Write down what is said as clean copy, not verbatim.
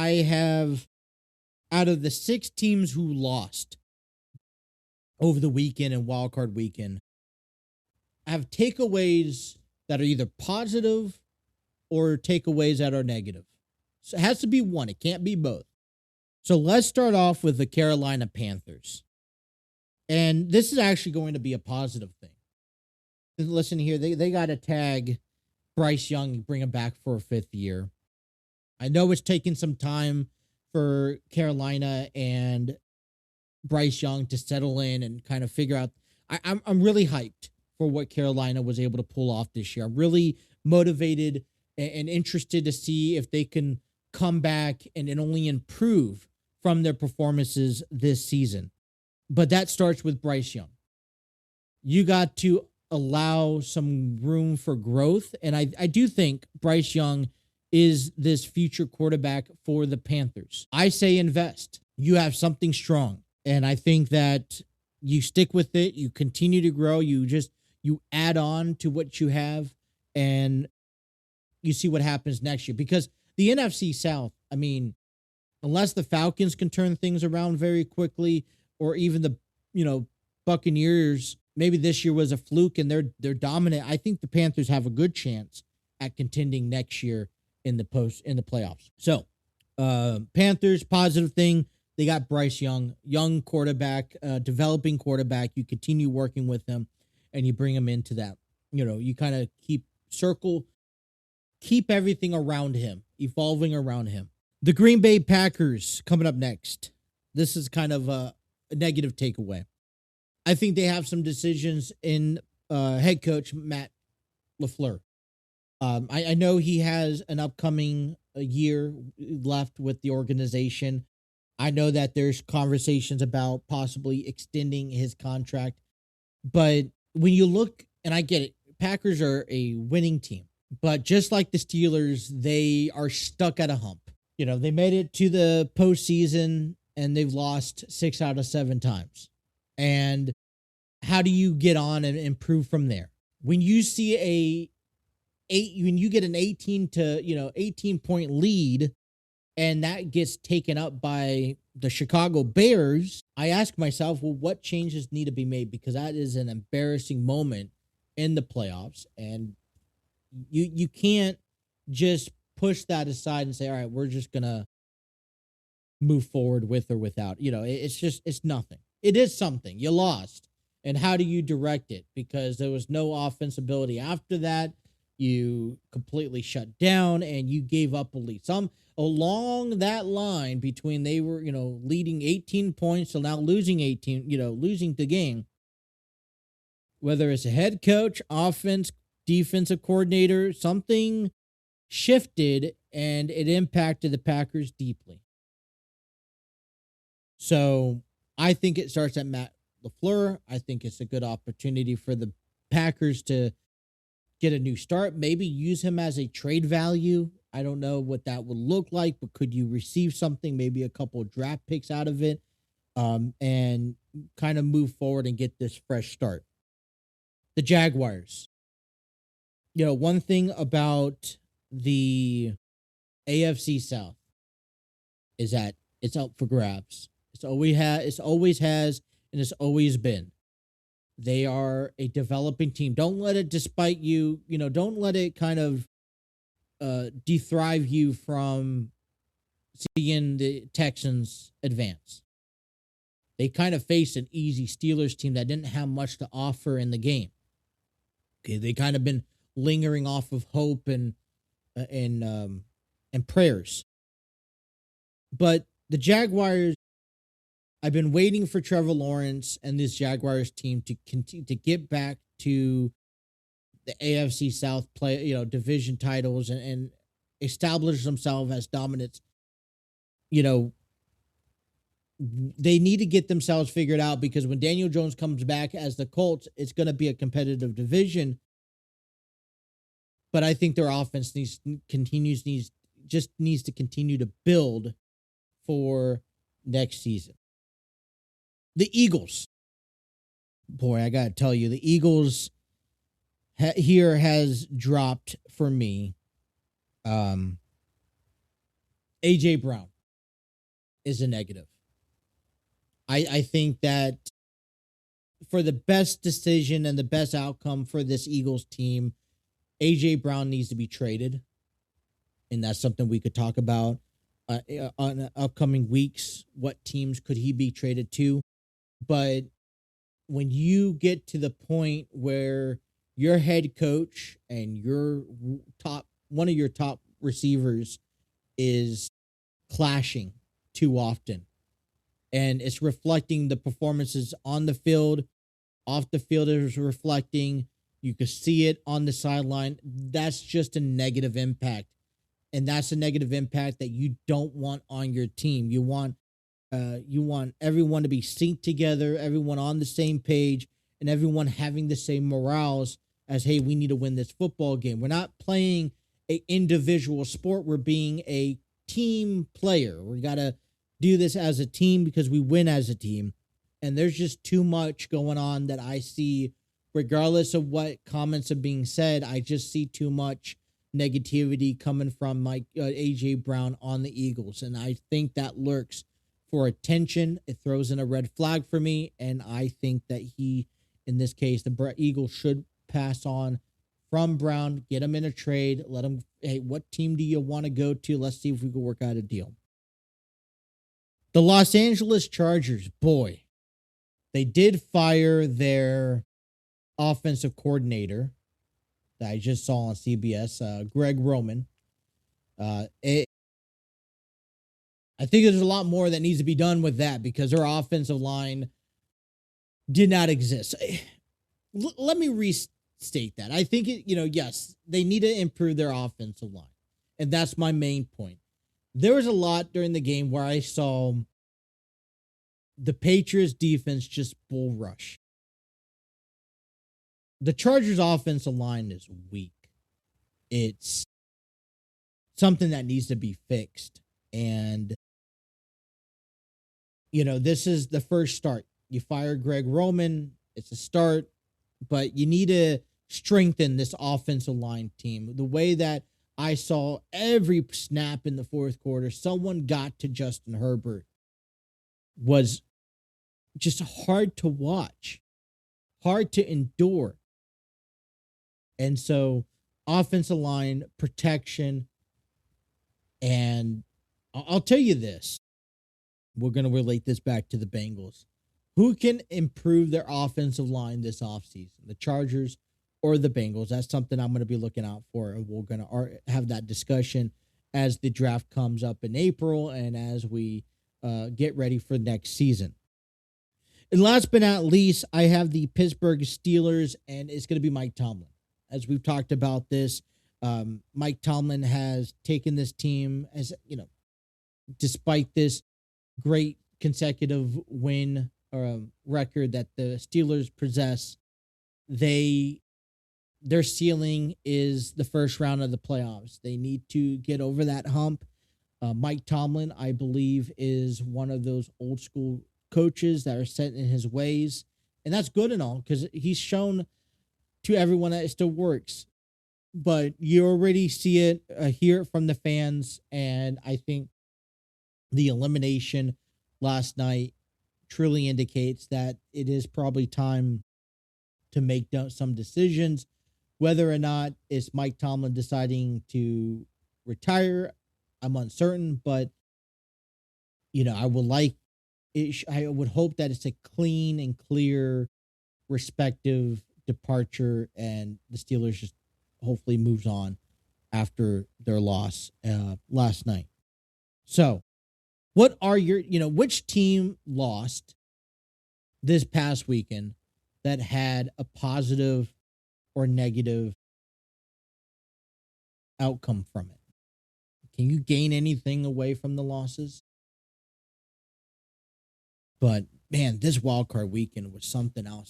I have, out of the 6 teams who lost over the weekend and Wildcard Weekend, I have takeaways that are either positive or takeaways that are negative. So it has to be one. It can't be both. So let's start off with the Carolina Panthers. And this is actually going to be a positive thing. Listen here, they got to tag Bryce Young and bring him back for a 5th year. I know it's taking some time for Carolina and Bryce Young to settle in and kind of figure out. I'm really hyped for what Carolina was able to pull off this year. I'm really motivated and interested to see if they can come back and only improve from their performances this season. But that starts with Bryce Young. You got to allow some room for growth. And I do think Bryce Young is this future quarterback for the Panthers. I say invest. You have something strong. And I think that you stick with it. You continue to grow. You add on to what you have and you see what happens next year. Because the NFC South, I mean, unless the Falcons can turn things around very quickly, or even the, Buccaneers, maybe this year was a fluke and they're dominant. I think the Panthers have a good chance at contending next year in the playoffs. So, Panthers, positive thing. They got Bryce Young quarterback, developing quarterback. You continue working with him and you bring him into that. You kind of keep everything around him, evolving around him. The Green Bay Packers coming up next. This is kind of a negative takeaway. I think they have some decisions in head coach Matt LaFleur. I know he has an upcoming year left with the organization. I know that there's conversations about possibly extending his contract. But when you look, and I get it, Packers are a winning team. But just like the Steelers, they are stuck at a hump. They made it to the postseason and they've lost 6 out of 7 times. And how do you get on and improve from there? When you see when you get an 18 point lead and that gets taken up by the Chicago Bears, I ask myself, well, what changes need to be made? Because that is an embarrassing moment in the playoffs. And you can't just push that aside and say, all right, we're just going to move forward with or without. It's nothing. It is something. You lost. And how do you direct it? Because there was no offense ability after that. You completely shut down and you gave up a lead. Along that line between they were, leading 18 points to now losing 18, losing the game. Whether it's a head coach, offense, defensive coordinator, something shifted and it impacted the Packers deeply. So I think it starts at Matt LaFleur. I think it's a good opportunity for the Packers to get a new start, maybe use him as a trade value. I don't know what that would look like, but could you receive something, maybe a couple of draft picks out of it, and kind of move forward and get this fresh start? The Jaguars. One thing about the AFC South is that it's up for grabs. It's always has, and it's always been. They are a developing team. Don't let it despite you, don't let it kind of dethrive you from seeing the Texans advance. They kind of faced an easy Steelers team that didn't have much to offer in the game. Okay, they kind of been lingering off of hope and prayers. But the Jaguars, I've been waiting for Trevor Lawrence and this Jaguars team to continue to get back to the AFC South division titles and establish themselves as dominants. They need to get themselves figured out, because when Daniel Jones comes back as the Colts, it's going to be a competitive division. But I think their offense needs to continue to build for next season. The Eagles. Boy, I got to tell you, the Eagles here has dropped for me. A.J. Brown. is a negative. I think that for the best decision and the best outcome for this Eagles team, A.J. Brown needs to be traded. And that's something we could talk about on upcoming weeks. What teams could he be traded to? But when you get to the point where your head coach and one of your top receivers is clashing too often, and it's reflecting the performances on the field, off the field is reflecting, you can see it on the sideline, that's just a negative impact. And that's a negative impact that you don't want on your team. You want everyone to be synced together, everyone on the same page, and everyone having the same morals as, hey, we need to win this football game. We're not playing an individual sport. We're being a team player. We got to do this as a team because we win as a team. And there's just too much going on that I see, regardless of what comments are being said. I just see too much negativity coming from A.J. Brown on the Eagles. And I think that lurks for attention. It throws in a red flag for me. And I think that in this case, the Eagles should pass on from Brown, get him in a trade, let him, hey, what team do you want to go to? Let's see if we can work out a deal. The Los Angeles Chargers, boy, they did fire their offensive coordinator that I just saw on CBS, Greg Roman. I think there's a lot more that needs to be done with that because their offensive line did not exist. Let me restate that. I think, yes, they need to improve their offensive line. And that's my main point. There was a lot during the game where I saw the Patriots defense just bull rush. The Chargers offensive line is weak. It's something that needs to be fixed. And, this is the first start. You fire Greg Roman. It's a start. But you need to strengthen this offensive line team. The way that I saw every snap in the fourth quarter, someone got to Justin Herbert, was just hard to watch, hard to endure. And so offensive line protection. And I'll tell you this. We're going to relate this back to the Bengals. Who can improve their offensive line this offseason? The Chargers or the Bengals? That's something I'm going to be looking out for. And we're going to have that discussion as the draft comes up in April and as we get ready for next season. And last but not least, I have the Pittsburgh Steelers, and it's going to be Mike Tomlin. As we've talked about this, Mike Tomlin has taken this team as, despite this great consecutive win record that the Steelers possess, their ceiling is the first round of the playoffs. They need to get over that hump. Mike Tomlin, I believe, is one of those old school coaches that are set in his ways. And that's good and all because he's shown to everyone that it still works. But you already see it, hear it from the fans. And I think the elimination last night truly indicates that it is probably time to make some decisions. Whether or not it's Mike Tomlin deciding to retire, I'm uncertain. But, I would hope that it's a clean and clear, respective departure, and the Steelers just hopefully moves on after their loss last night. So, what are which team lost this past weekend that had a positive or negative outcome from it? Can you gain anything away from the losses? But man, this wildcard weekend was something else.